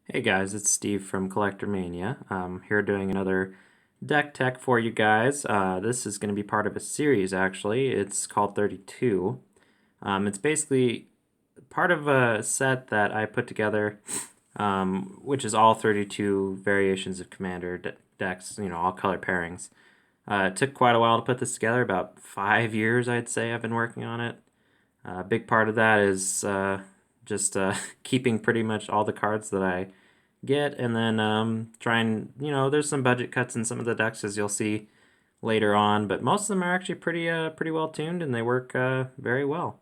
Hey guys, it's Steve from CollectorMania. Here doing another deck tech for you guys. This is going to be part of a series actually. It's called 32. It's basically part of a set that I put together, which is all 32 variations of Commander decks, all color pairings. It took quite a while to put this together, about 5 years I'd say I've been working on it. A big part of that is just keeping pretty much all the cards that I get, and then trying, there's some budget cuts in some of the decks as you'll see later on, but most of them are actually pretty well tuned and they work very well.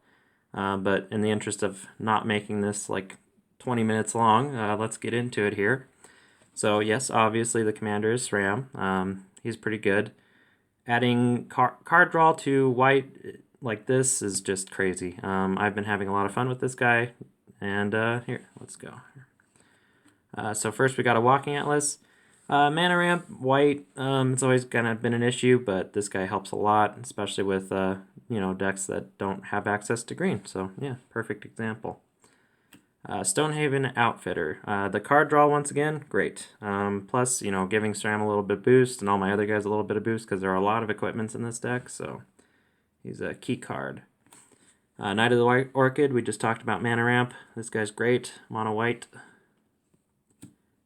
But in the interest of not making this like 20 minutes long, let's get into it here. So yes, obviously the commander is Sram. He's pretty good. Adding card draw to white like this is just crazy. I've been having a lot of fun with this guy, and here, let's go. So first we got a Walking Atlas. Mana ramp, white, it's always kind of been an issue, but this guy helps a lot, especially with, decks that don't have access to green. So yeah, perfect example. Stonehaven Outfitter. The card draw, once again, great. Plus, giving Sram a little bit of boost and all my other guys a little bit of boost because there are a lot of equipments in this deck, so he's a key card. Knight of the White Orchid, we just talked about mana ramp. This guy's great, mono white.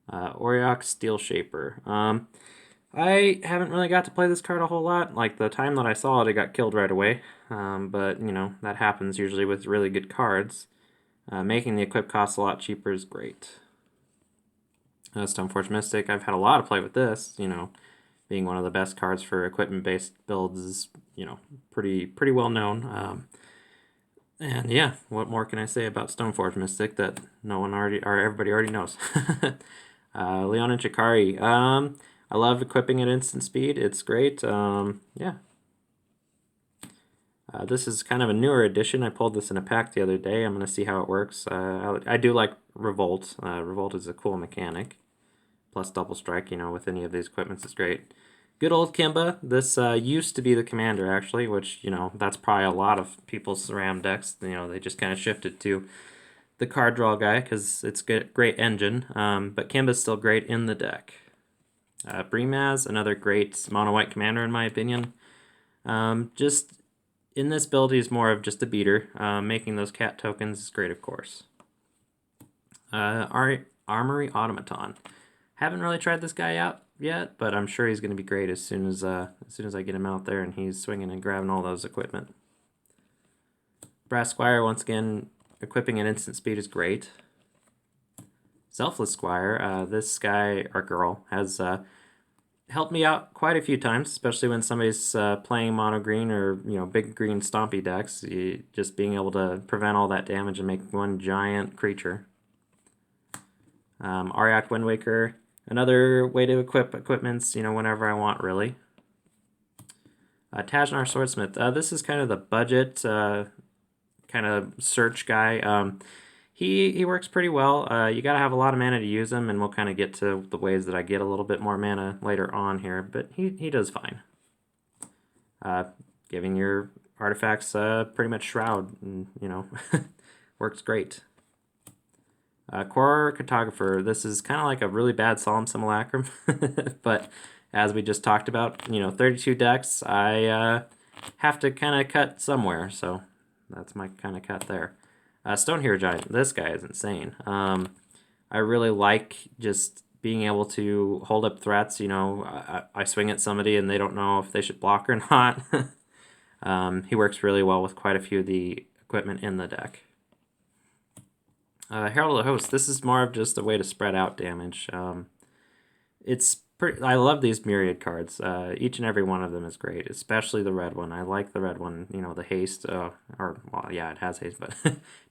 Auriok Steel Shaper. I haven't really got to play this card a whole lot. Like, the time that I saw it, it got killed right away. But, that happens usually with really good cards. Making the equip cost a lot cheaper is great. Stoneforge Mystic, I've had a lot of play with this, being one of the best cards for equipment-based builds is, pretty well known. And yeah, what more can I say about Stoneforge Mystic that no one already, or everybody already knows? Leon and Chikari. I love equipping at instant speed. It's great. Yeah. This is kind of a newer edition. I pulled this in a pack the other day. I'm going to see how it works. I do like Revolt. Revolt is a cool mechanic. Plus double strike, with any of these equipments is great. Good old Kimba. This used to be the commander, actually, which, that's probably a lot of people's Sram decks. They just kind of shifted to the card draw guy because it's a great engine. But Kimba's still great in the deck. Brimaz, another great mono white commander in my opinion. Just in this build, he's more of just a beater. Making those cat tokens is great, of course. Armory Automaton. Haven't really tried this guy out yet, but I'm sure he's going to be great as soon as I get him out there and he's swinging and grabbing all those equipment. Brass Squire, once again, equipping at instant speed is great. Selfless Squire, this guy or girl has helped me out quite a few times, especially when somebody's playing mono green or big green stompy decks. Just being able to prevent all that damage and make one giant creature. Auriok Wind Waker, another way to equip equipments, whenever I want, really. Tajnar Swordsmith, this is kind of the budget kind of search guy. He works pretty well. You gotta have a lot of mana to use him, and we'll kind of get to the ways that I get a little bit more mana later on here, but he does fine. Giving your artifacts pretty much Shroud, and, works great. Core Cartographer, this is kind of like a really bad Solemn Simulacrum, but as we just talked about, 32 decks, I have to kind of cut somewhere, so that's my kind of cut there. Stone Hero Giant, this guy is insane. I really like just being able to hold up threats. I swing at somebody and they don't know if they should block or not. He works really well with quite a few of the equipment in the deck. Herald of the Host, this is more of just a way to spread out damage. I love these myriad cards. Each and every one of them is great, especially the red one. I like the red one, the haste, it has haste, but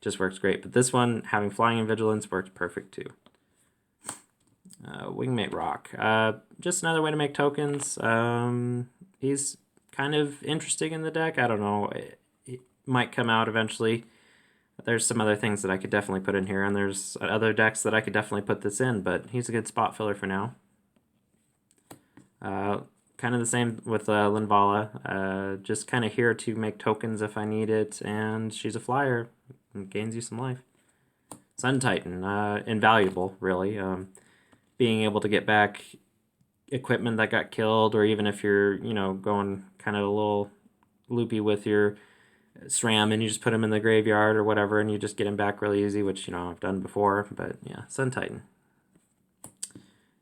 just works great. But this one, having flying and vigilance, works perfect too. Wingmate Rock, just another way to make tokens. He's kind of interesting in the deck. I don't know, it might come out eventually. There's some other things that I could definitely put in here, and there's other decks that I could definitely put this in, but he's a good spot filler for now. Kind of the same with Linvala, just kind of here to make tokens if I need it, and she's a flyer and gains you some life. Sun Titan, invaluable, really. Being able to get back equipment that got killed, or even if you're, going kind of a little loopy with your Sram and you just put him in the graveyard or whatever, and you just get him back really easy, which, I've done before, but yeah, Sun Titan.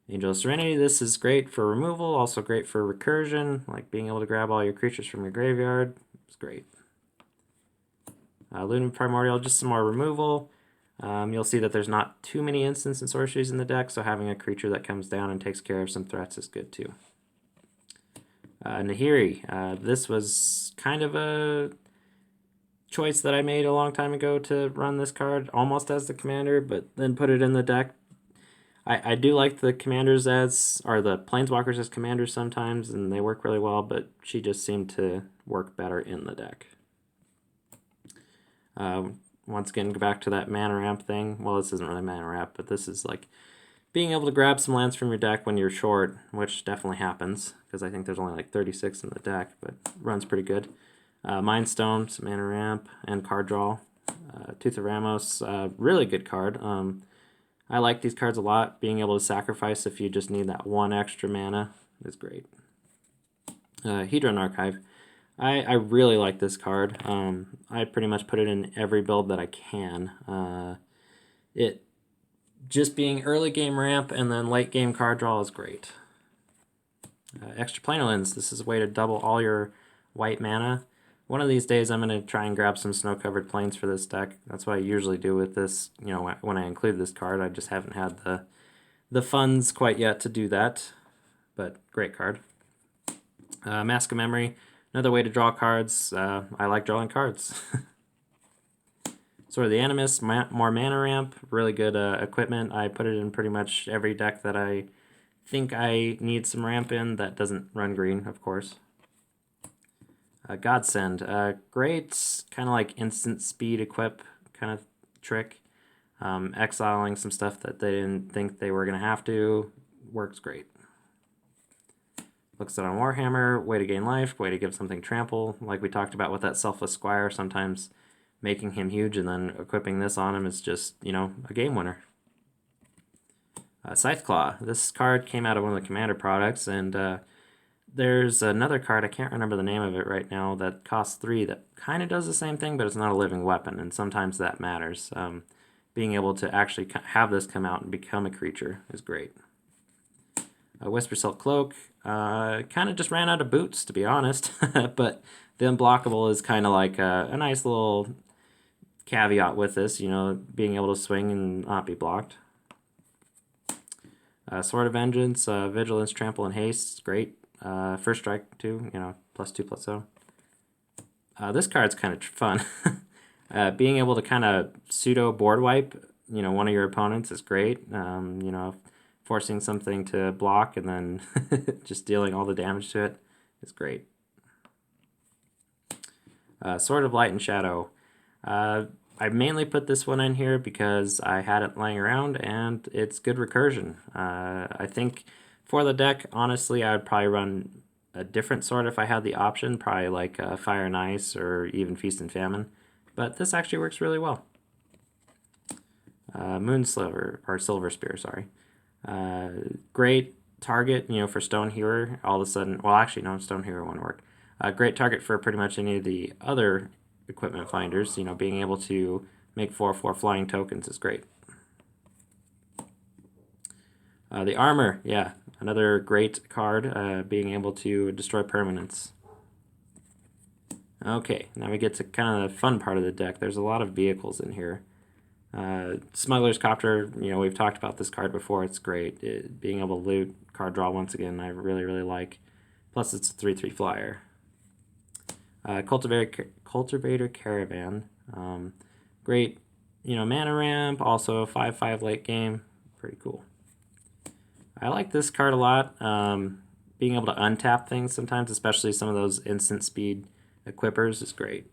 Angel of Serenity, this is great for removal, also great for recursion, like being able to grab all your creatures from your graveyard. It's great. Lumen Primordial, just some more removal. You'll see that there's not too many instants and sorceries in the deck, so having a creature that comes down and takes care of some threats is good too. Nahiri, this was kind of a choice that I made a long time ago to run this card almost as the commander, but then put it in the deck. I do like the commanders or the planeswalkers as commanders sometimes, and they work really well, but she just seemed to work better in the deck. Once again, go back to that mana ramp thing. Well, this isn't really mana ramp, but this is like being able to grab some lands from your deck when you're short, which definitely happens, because I think there's only like 36 in the deck, but runs pretty good. Mind Stone, some mana ramp, and card draw. Tooth of Ramos, really good card. I like these cards a lot. Being able to sacrifice if you just need that one extra mana is great. Hedron Archive. I really like this card. I pretty much put it in every build that I can. It just being early game ramp and then late game card draw is great. Extra Planar Lens. This is a way to double all your white mana. One of these days I'm going to try and grab some snow-covered plains for this deck. That's what I usually do with this, when I include this card. I just haven't had the funds quite yet to do that, but great card. Mask of Memory, another way to draw cards. I like drawing cards. Sword of the Animus, more mana ramp, really good equipment. I put it in pretty much every deck that I think I need some ramp in that doesn't run green, of course. Godsend, great kind of like instant speed equip kind of trick. Exiling some stuff that they didn't think they were going to have to works great. Looks good on Warhammer, way to gain life, way to give something trample, like we talked about with that Selfless Squire. Sometimes making him huge and then equipping this on him is just, a game winner. Scytheclaw, this card came out of one of the Commander products, and there's another card, I can't remember the name of it right now, that costs 3 that kind of does the same thing, but it's not a living weapon, and sometimes that matters. Being able to actually have this come out and become a creature is great. Whisper Silk Cloak, kind of just ran out of boots, to be honest, but the unblockable is kind of like a nice little caveat with this, being able to swing and not be blocked. Sword of Vengeance, Vigilance, Trample, and Haste, great. First Strike, too, +2/+0. This card's kind of fun. Being able to kind of pseudo board wipe, one of your opponents is great. Forcing something to block and then just dealing all the damage to it is great. Sword of Light and Shadow. I mainly put this one in here because I had it lying around and it's good recursion. I think for the deck, honestly, I would probably run a different sword if I had the option, probably like Fire and Ice or even Feast and Famine. But this actually works really well. Silver Spear, sorry. Great target, for Stone Healer. All of a sudden, well, actually, no, Stone Healer won't work. Great target for pretty much any of the other equipment finders. Being able to make 4/4 flying tokens is great. The Armor, yeah, another great card. Being able to destroy permanents. Okay, now we get to kind of the fun part of the deck. There's a lot of vehicles in here. Smuggler's Copter, we've talked about this card before. It's great. Being able to loot, card draw once again, I really, really like. Plus, it's a 3/3 flyer. Cultivator Caravan. Great, mana ramp, also 5/5 late game. Pretty cool. I like this card a lot. Being able to untap things sometimes, especially some of those instant speed equippers, is great.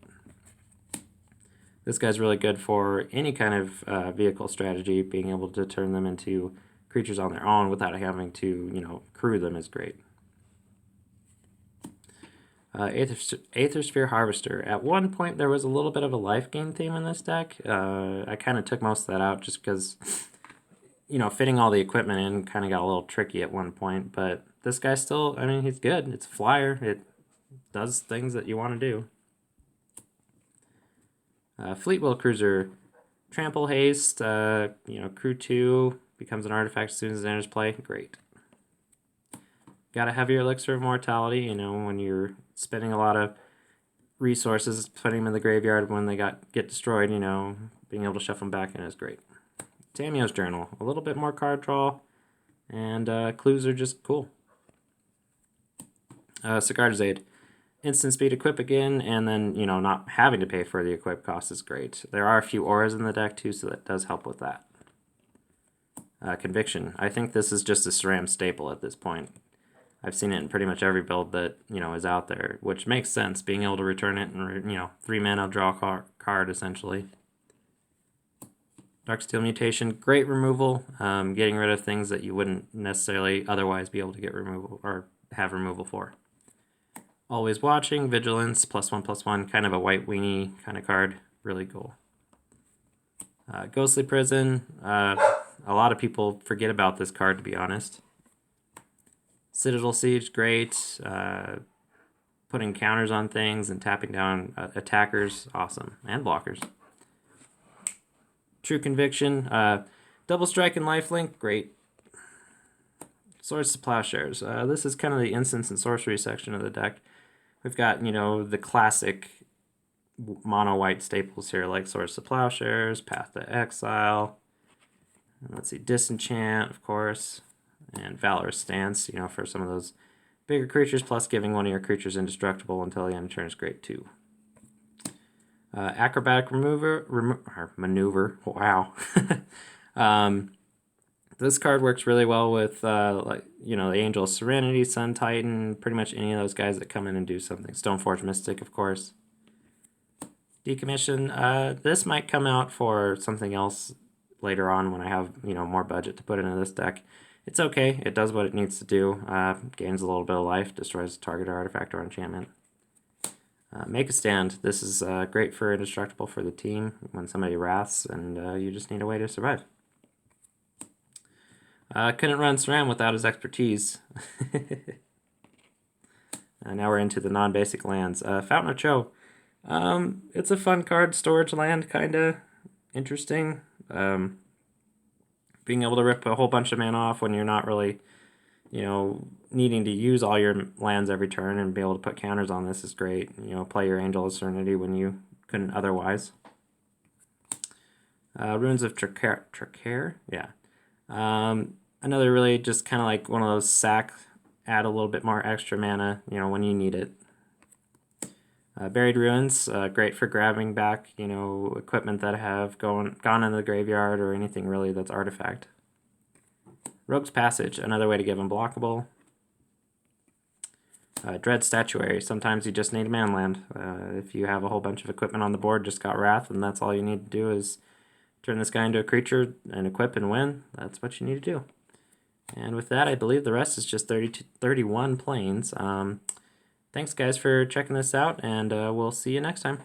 This guy's really good for any kind of vehicle strategy. Being able to turn them into creatures on their own without having to, crew them is great. Aethersphere Harvester. At one point, there was a little bit of a life gain theme in this deck. I kind of took most of that out just because, you know, fitting all the equipment in kind of got a little tricky at one point. But this guy still, I mean, he's good. It's a flyer. It does things that you want to do. Fleetwheel Cruiser. Trample Haste, you know, Crew 2 becomes an artifact as soon as it enters play. Great. Got a heavier Elixir of Mortality, you know, when you're spending a lot of resources, putting them in the graveyard when they get destroyed, you know, being able to shuffle them back in is great. Tamio's Journal, a little bit more card draw, and clues are just cool. Cigar's Aid. Instant speed equip again, and then, you know, not having to pay for the equip cost is great. There are a few auras in the deck too, so that does help with that. Conviction. I think this is just a Sram staple at this point. I've seen it in pretty much every build that, you know, is out there, which makes sense, being able to return it and, you know, 3 mana draw card essentially. Darksteel Mutation, great removal, getting rid of things that you wouldn't necessarily otherwise be able to get removal or have removal for. Always Watching, Vigilance, +1/+1, kind of a white weenie kind of card. Really cool. Ghostly Prison. A lot of people forget about this card, to be honest. Citadel Siege, great. Putting counters on things and tapping down attackers, awesome. And blockers. True Conviction. Double Strike and Lifelink, great. Swords to Plowshares. This is kind of the instants and sorcery section of the deck. We've got, you know, the classic mono-white staples here, like Swords to Plowshares, Path to Exile. And let's see, Disenchant, of course, and Valorous Stance, you know, for some of those bigger creatures, plus giving one of your creatures indestructible until the end of turn is great, too. Acrobatic Maneuver, wow. This card works really well with, like, you know, the Angel of Serenity, Sun Titan, pretty much any of those guys that come in and do something. Stoneforge Mystic, of course. Decommission. This might come out for something else later on when I have, you know, more budget to put into this deck. It's okay. It does what it needs to do. Gains a little bit of life, destroys a target artifact or enchantment. Make a Stand. This is great for indestructible for the team when somebody wraths and you just need a way to survive. Couldn't run Sram without his expertise. Now we're into the non-basic lands. Fountain of Cho. It's a fun card, storage land, kind of interesting. Being able to rip a whole bunch of mana off when you're not really, you know, needing to use all your lands every turn and be able to put counters on this is great. You know, play your Angel of Serenity when you couldn't otherwise. Runes of Tracair, yeah. Another really just kind of like one of those sack, add a little bit more extra mana, you know, when you need it. Buried Ruins, great for grabbing back, you know, equipment that have gone into the graveyard or anything really that's artifact. Rogue's Passage, another way to give unblockable. Dread Statuary, sometimes you just need a man land. If you have a whole bunch of equipment on the board, just got Wrath, and that's all you need to do is turn this guy into a creature and equip and win. That's what you need to do. And with that, I believe the rest is just 31 planes. Thanks, guys, for checking this out, and we'll see you next time.